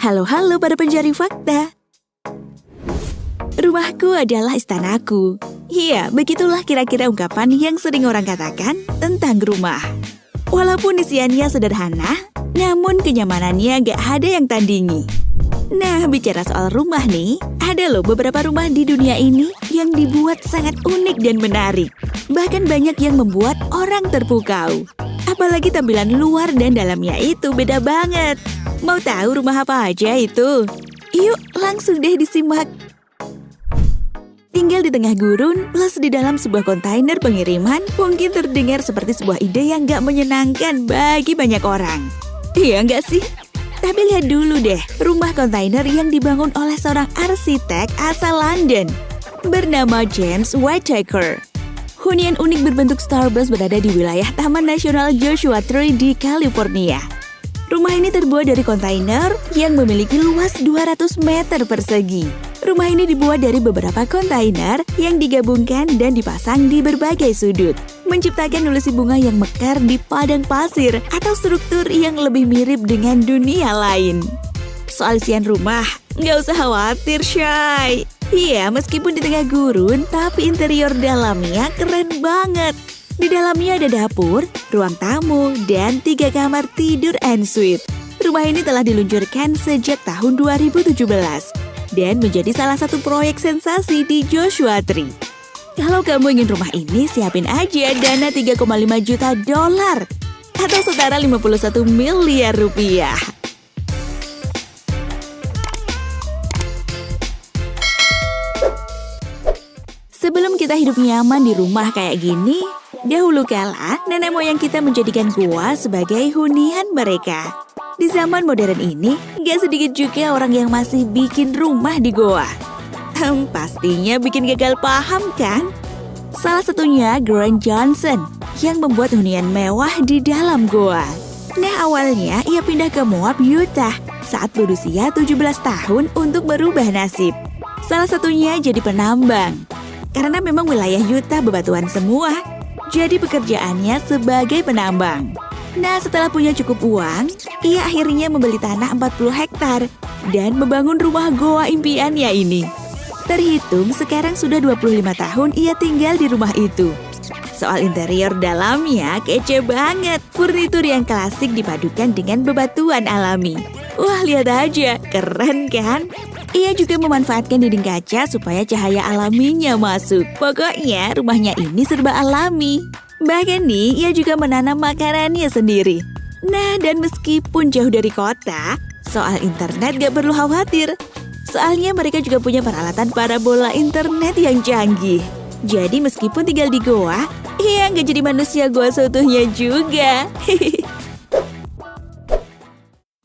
Halo para pencari fakta. Rumahku adalah istanaku. Iya, begitulah kira-kira ungkapan yang sering orang katakan tentang rumah. Walaupun isiannya sederhana, namun kenyamanannya gak ada yang tandingi. Nah, bicara soal rumah nih, ada loh beberapa rumah di dunia ini yang dibuat sangat unik dan menarik. Bahkan banyak yang membuat orang terpukau. Apalagi tampilan luar dan dalamnya itu beda banget. Mau tahu rumah apa aja itu? Yuk, langsung deh disimak. Tinggal di tengah gurun plus di dalam sebuah kontainer pengiriman mungkin terdengar seperti sebuah ide yang gak menyenangkan bagi banyak orang. Iya nggak sih? Tapi lihat dulu deh, rumah kontainer yang dibangun oleh seorang arsitek asal London bernama James Whittaker. Hunian unik berbentuk starbus berada di wilayah Taman Nasional Joshua Tree di California. Rumah ini terbuat dari kontainer yang memiliki luas 200 meter persegi. Rumah ini dibuat dari beberapa kontainer yang digabungkan dan dipasang di berbagai sudut, menciptakan ilusi bunga yang mekar di padang pasir atau struktur yang lebih mirip dengan dunia lain. Soal isian rumah, nggak usah khawatir, Shay. Iya, meskipun di tengah gurun, tapi interior dalamnya keren banget. Di dalamnya ada dapur, ruang tamu, dan 3 kamar tidur en suite. Rumah ini telah diluncurkan sejak tahun 2017 dan menjadi salah satu proyek sensasi di Joshua Tree. Kalau kamu ingin rumah ini, siapin aja dana $3,5 juta atau setara 51 miliar rupiah. Sebelum kita hidup nyaman di rumah kayak gini, dahulu kala nenek moyang kita menjadikan gua sebagai hunian mereka. Di zaman modern ini, gak sedikit juga orang yang masih bikin rumah di goa. Pastinya bikin gagal paham kan? Salah satunya Grant Johnson yang membuat hunian mewah di dalam goa. Nah, awalnya ia pindah ke Moab, Utah saat berusia 17 tahun untuk berubah nasib. Salah satunya jadi penambang. Karena memang wilayah Utah bebatuan semua, jadi pekerjaannya sebagai penambang. Nah, setelah punya cukup uang, ia akhirnya membeli tanah 40 hektar dan membangun rumah goa impiannya ini. Terhitung sekarang sudah 25 tahun ia tinggal di rumah itu. Soal interior dalamnya kece banget. Furnitur yang klasik dipadukan dengan bebatuan alami. Wah, lihat aja, keren kan? Ia juga memanfaatkan dinding kaca supaya cahaya alaminya masuk. Pokoknya rumahnya ini serba alami. Bahkan nih, ia juga menanam makanannya sendiri. Nah, dan meskipun jauh dari kota, soal internet gak perlu khawatir. Soalnya mereka juga punya peralatan parabola internet yang canggih. Jadi meskipun tinggal di goa, ia gak jadi manusia goa seutuhnya juga.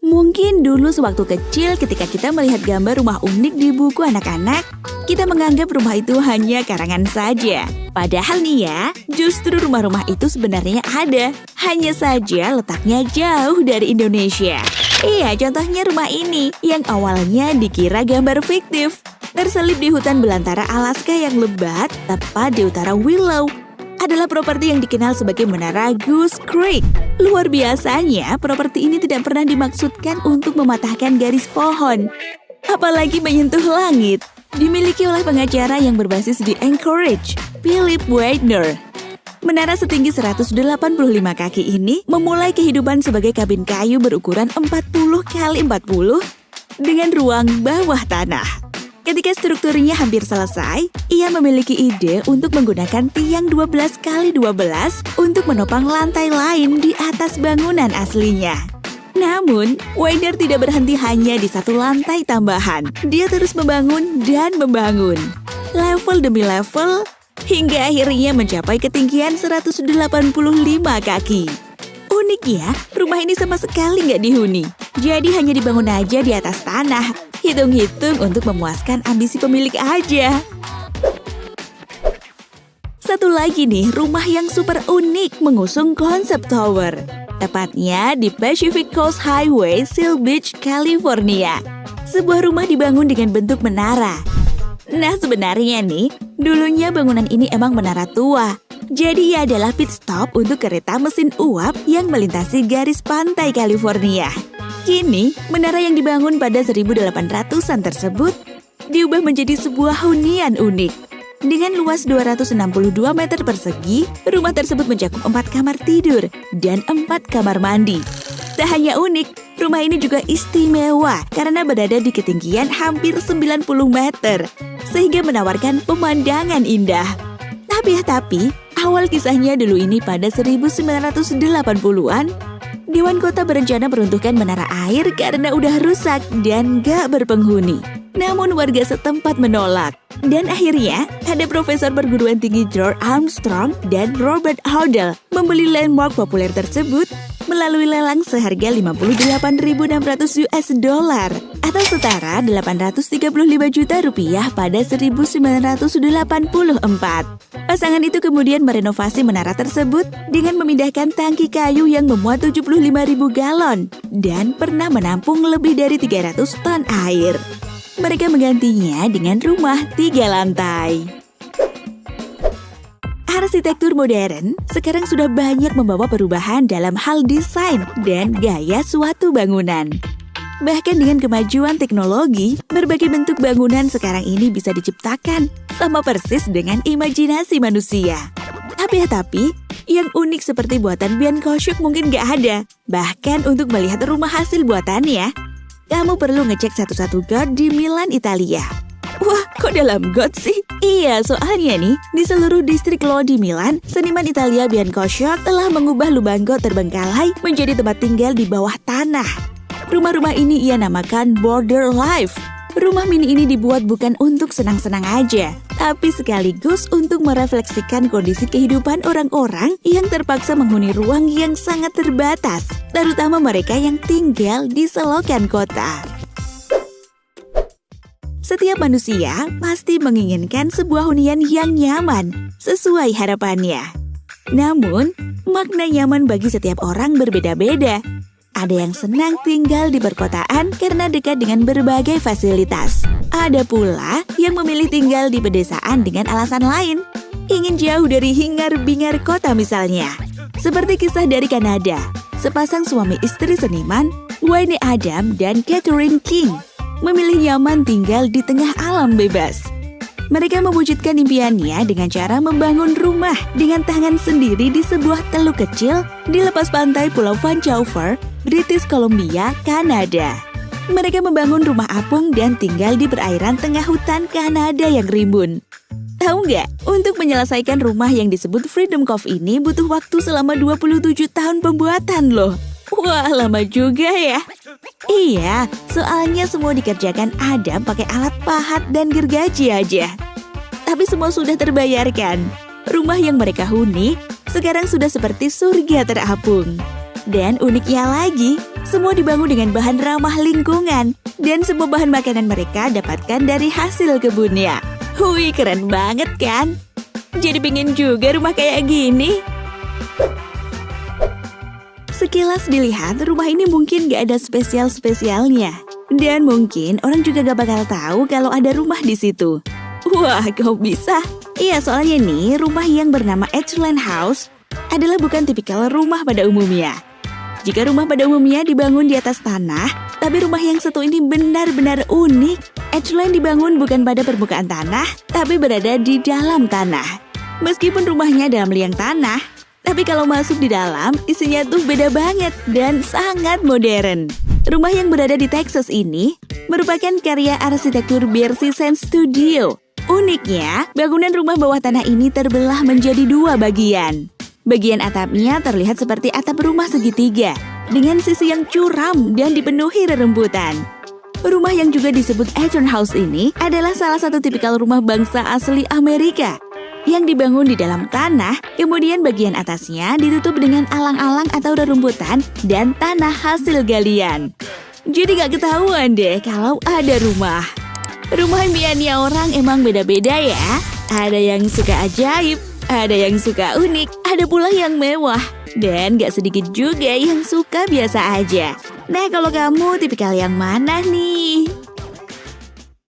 Mungkin dulu sewaktu kecil ketika kita melihat gambar rumah unik di buku anak-anak, kita menganggap rumah itu hanya karangan saja. Padahal nih ya, justru rumah-rumah itu sebenarnya ada. Hanya saja letaknya jauh dari Indonesia. Iya, contohnya rumah ini yang awalnya dikira gambar fiktif. Terselip di hutan belantara Alaska yang lebat, tepat di utara Willow. Adalah properti yang dikenal sebagai Menara Goose Creek. Luar biasanya, properti ini tidak pernah dimaksudkan untuk mematahkan garis pohon, apalagi menyentuh langit. Dimiliki oleh pengacara yang berbasis di Anchorage, Philip Widener. Menara setinggi 185 kaki ini memulai kehidupan sebagai kabin kayu berukuran 40 x 40 dengan ruang bawah tanah. Ketika strukturnya hampir selesai, ia memiliki ide untuk menggunakan tiang 12 x 12 untuk menopang lantai lain di atas bangunan aslinya. Namun, Widener tidak berhenti hanya di satu lantai tambahan. Dia terus membangun dan membangun, level demi level, hingga akhirnya mencapai ketinggian 185 kaki. Uniknya, rumah ini sama sekali nggak dihuni. Jadi hanya dibangun aja di atas tanah. Hitung-hitung untuk memuaskan ambisi pemilik aja. Satu lagi nih, rumah yang super unik mengusung konsep tower. Tepatnya di Pacific Coast Highway, Seal Beach, California. Sebuah rumah dibangun dengan bentuk menara. Nah, sebenarnya nih, dulunya bangunan ini emang menara tua. Jadi ia adalah pit stop untuk kereta mesin uap yang melintasi garis pantai California. Kini, menara yang dibangun pada 1800-an tersebut diubah menjadi sebuah hunian unik. Dengan luas 262 meter persegi, rumah tersebut mencakup 4 kamar tidur dan 4 kamar mandi. Tak hanya unik, rumah ini juga istimewa karena berada di ketinggian hampir 90 meter, sehingga menawarkan pemandangan indah. Tapi, awal kisahnya dulu ini pada 1980-an, Dewan Kota berencana meruntuhkan menara air karena udah rusak dan gak berpenghuni. Namun warga setempat menolak. Dan akhirnya, ada Profesor Perguruan Tinggi George Armstrong dan Robert Hodel membeli landmark populer tersebut melalui lelang seharga 58.600 US dollar atau setara 835 juta rupiah pada 1984. Pasangan itu kemudian merenovasi menara tersebut dengan memindahkan tangki kayu yang memuat 75.000 galon dan pernah menampung lebih dari 300 ton air. Mereka menggantinya dengan rumah 3 lantai. Arsitektur modern sekarang sudah banyak membawa perubahan dalam hal desain dan gaya suatu bangunan. Bahkan dengan kemajuan teknologi, berbagai bentuk bangunan sekarang ini bisa diciptakan sama persis dengan imajinasi manusia. Tapi, yang unik seperti buatan Bian Koshuk mungkin gak ada. Bahkan untuk melihat rumah hasil buatannya, kamu perlu ngecek satu-satu got di Milan, Italia. Wah, kok dalam got sih? Iya, soalnya nih, di seluruh distrik Lodi Milan, seniman Italia Bian Koshuk telah mengubah lubang got terbengkalai menjadi tempat tinggal di bawah tanah. Rumah-rumah ini ia namakan Border Life. Rumah mini ini dibuat bukan untuk senang-senang aja, tapi sekaligus untuk merefleksikan kondisi kehidupan orang-orang yang terpaksa menghuni ruang yang sangat terbatas, terutama mereka yang tinggal di selokan kota. Setiap manusia pasti menginginkan sebuah hunian yang nyaman, sesuai harapannya. Namun, makna nyaman bagi setiap orang berbeda-beda. Ada yang senang tinggal di perkotaan karena dekat dengan berbagai fasilitas. Ada pula yang memilih tinggal di pedesaan dengan alasan lain. Ingin jauh dari hingar-bingar kota misalnya. Seperti kisah dari Kanada, sepasang suami istri seniman, Wayne Adam dan Catherine King, memilih nyaman tinggal di tengah alam bebas. Mereka mewujudkan impiannya dengan cara membangun rumah dengan tangan sendiri di sebuah teluk kecil di lepas pantai Pulau Vancouver, British Columbia, Kanada. Mereka membangun rumah apung dan tinggal di perairan tengah hutan Kanada yang rimbun. Tahu nggak, untuk menyelesaikan rumah yang disebut Freedom Cove ini butuh waktu selama 27 tahun pembuatan loh. Wah, lama juga ya. Iya, soalnya semua dikerjakan Adam pakai alat pahat dan gergaji aja. Tapi semua sudah terbayarkan. Rumah yang mereka huni sekarang sudah seperti surga terapung. Dan uniknya lagi, semua dibangun dengan bahan ramah lingkungan. Dan semua bahan makanan mereka dapatkan dari hasil kebunnya. Hui, keren banget kan? Jadi pingin juga rumah kayak gini. Sekilas dilihat, rumah ini mungkin gak ada spesial-spesialnya. Dan mungkin orang juga gak bakal tahu kalau ada rumah di situ. Wah, kok bisa? Iya, soalnya nih, rumah yang bernama Edgeland House adalah bukan tipikal rumah pada umumnya. Jika rumah pada umumnya dibangun di atas tanah, tapi rumah yang satu ini benar-benar unik. Edgeland dibangun bukan pada permukaan tanah, tapi berada di dalam tanah. Meskipun rumahnya dalam liang tanah, tapi kalau masuk di dalam, isinya tuh beda banget dan sangat modern. Rumah yang berada di Texas ini merupakan karya arsitektur Bercy Sand Studio. Uniknya, bangunan rumah bawah tanah ini terbelah menjadi 2 bagian. Bagian atapnya terlihat seperti atap rumah segitiga, dengan sisi yang curam dan dipenuhi rerumputan. Rumah yang juga disebut Edgeland House ini adalah salah satu tipikal rumah bangsa asli Amerika yang dibangun di dalam tanah, kemudian bagian atasnya ditutup dengan alang-alang atau rerumputan dan tanah hasil galian. Jadi gak ketahuan deh kalau ada rumah. Rumah impiannya orang emang beda-beda ya. Ada yang suka ajaib, ada yang suka unik, ada pula yang mewah. Dan gak sedikit juga yang suka biasa aja. Nah, kalau kamu tipikal yang mana nih?